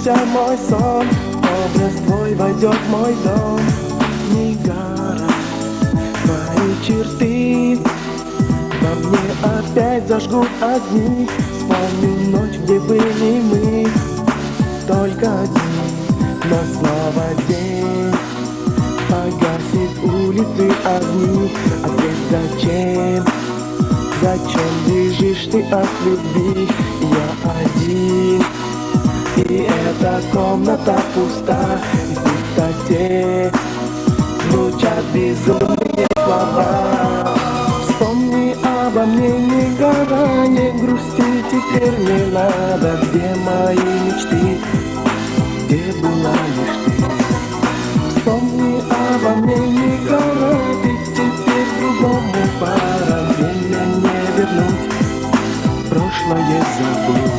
сбылся мой сон, образ твой войдет в мой дом. Не гора, твои черты во мне опять зажгут огни. Вспомню ночь, где были мы только одни, но снова день. Погасит улицы огни, опять зачем? Зачем бежишь ты от любви? Я один, и эта комната пуста, и в пустоте звучат безумные слова. Вспомни обо мне, не гора, не грусти, теперь не надо. Где мои мечты, где была лишь ты? Вспомни обо мне, не гора, ведь теперь другому пора. Время не вернуть, прошлое забудь.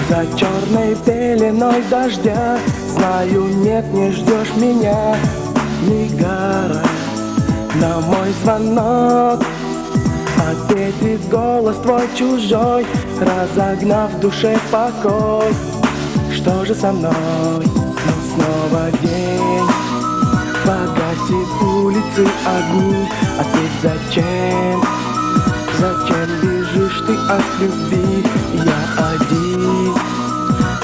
За черной пеленой дождя, знаю, нет, не ждешь меня. Не гора на мой звонок, ответит голос твой чужой, разогнав в душе покой. Что же со мной? Но снова день, погасит улицы огни. Опять зачем? Зачем бежишь ты от любви? Я один,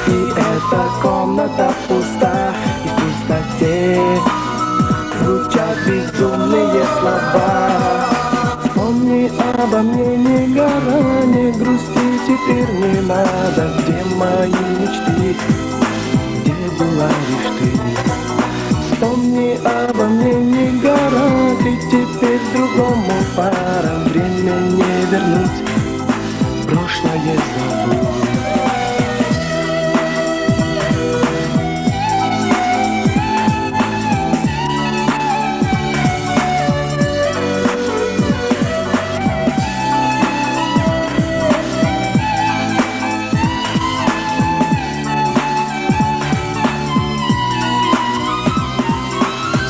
и эта комната пуста, и в пустоте звучат безумные слова. Вспомни обо мне, не гора, не грусти, теперь не надо. Где мои мечты, где была лишь ты? Вспомни обо мне, не гора, ты теперь другому пора. Время не вернуть, прошлое забудь.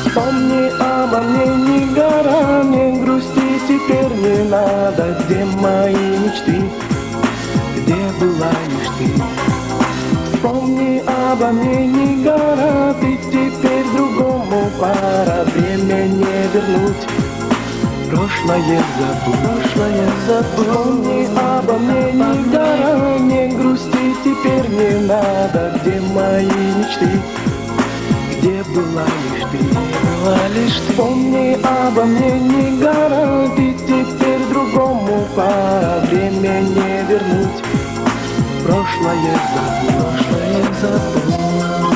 Вспомни обо мне, не гора, не грусти, теперь не надо. Где мои мечты, где была лишь ты? Вспомни обо мне, не гора, ты теперь другому пора. Время не вернуть, прошлое забудь, прошлое забудь. Вспомни обо мне, не гора, не грусти, теперь не надо. Где мои мечты, где была лишь ты? Была лишь ты. Вспомни обо мне, не гора, ты теперь другому пора. Время не вернуть, прошлое забудь, прошлое забудь.